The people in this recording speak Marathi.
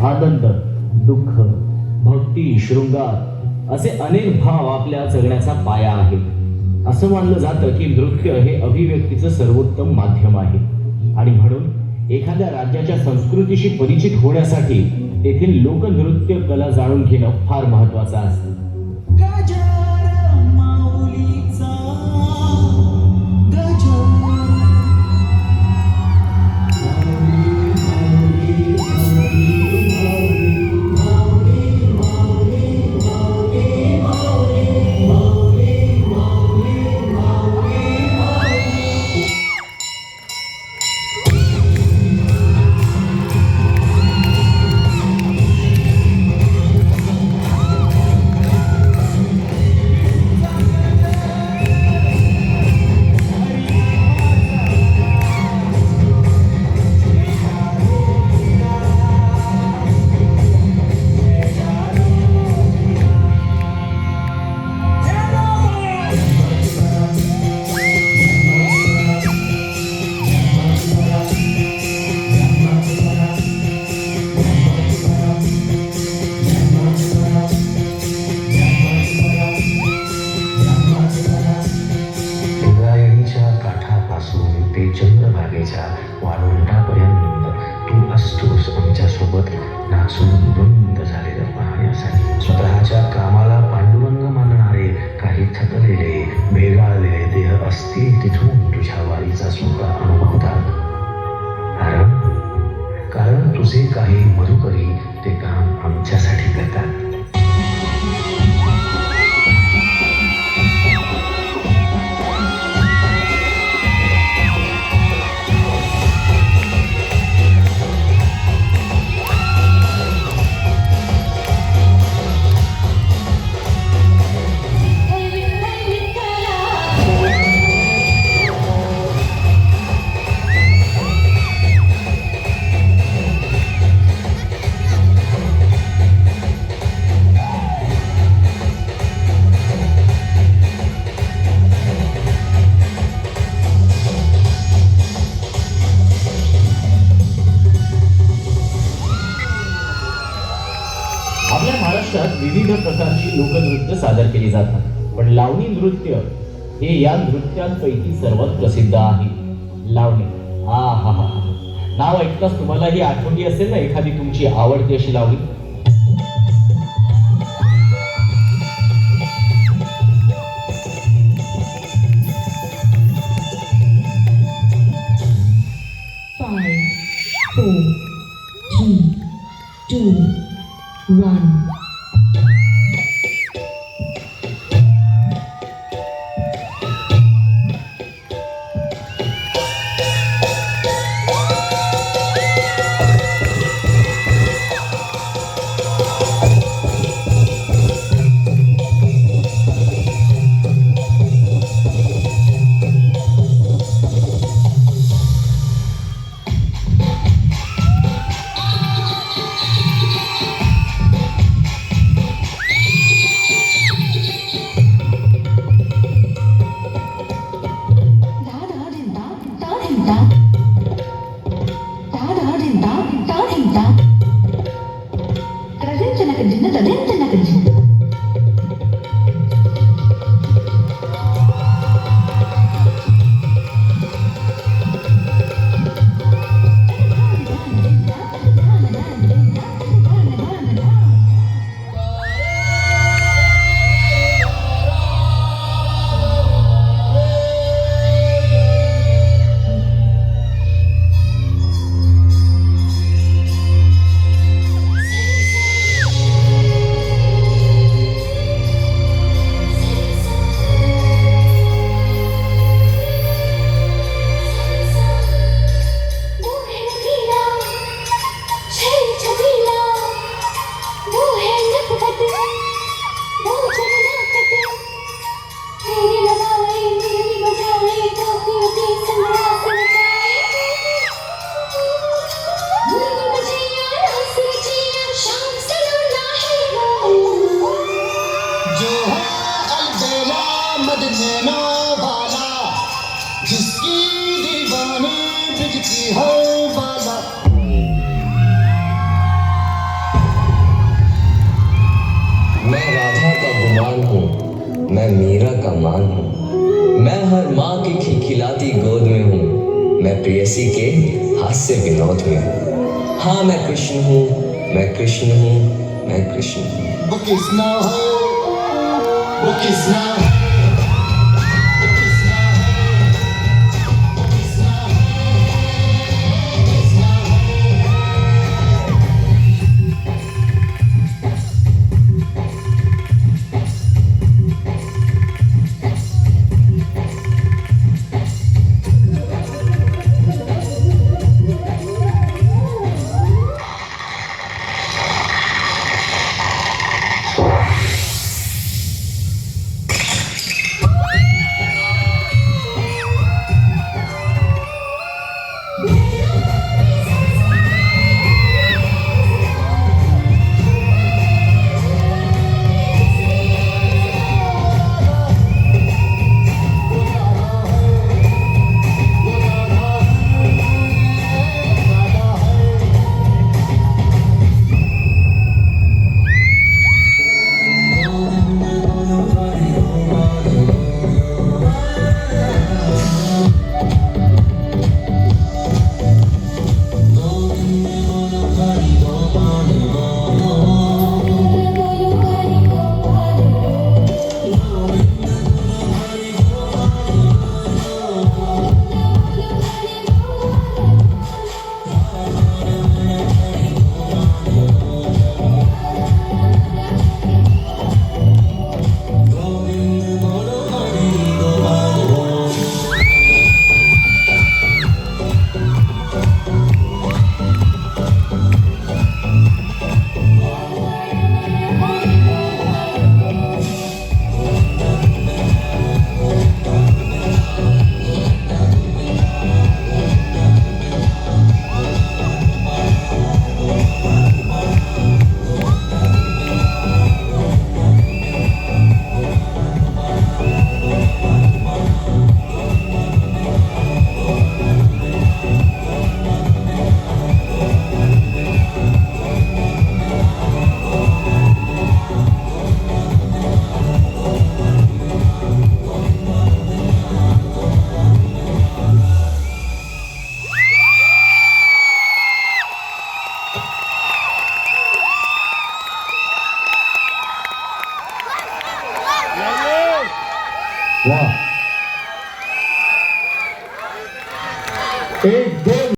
आनंद, दुःख, भक्ती, शृंगार असे अनेक भाव आपल्या जगण्याचा पाया आहे. असं मानलं जातं की नृत्य हे अभिव्यक्तीचं सर्वोत्तम माध्यम आहे आणि म्हणून एखाद्या राज्याच्या संस्कृतीशी परिचित होण्यासाठी तेथील लोकनृत्य कला जाणून घेणं फार महत्वाचं असतं. वाळवंटापर्यंत तू असतोस आमच्यासोबत नाचून वृंद झालेलं पाहण्यासाठी. स्वतःच्या कामाला पांडुरंग मानणारे काही थकलेले भेगाळलेले देह असतील तिथून तुझ्या वारीचा सुद्धा अनुभवतात. कारण तुझे काही मधुकरी ते काम आमच्यासाठी करतात. आपल्या महाराष्ट्रात विविध प्रकारची लोकनृत्य सादर केली जातात, पण लावणी नृत्य हे या नृत्यांपैकी सर्वात प्रसिद्ध आहे. लावणी, हा हा हा, नाव ऐकताच तुम्हाला ही आठवणी असेल ना एखादी तुमची आवडती अशी लावणी. मैं मीरा का मान हूँ, मैं हर माँ की खिलखिलाती गोद में हूँ, मैं प्रेयसी के हास्य विनोद में हूँ। हाँ मैं कृष्ण हूँ, मैं कृष्ण हूँ, मैं कृष्ण हूँ। वो किसना हो, वो किसना हो, वा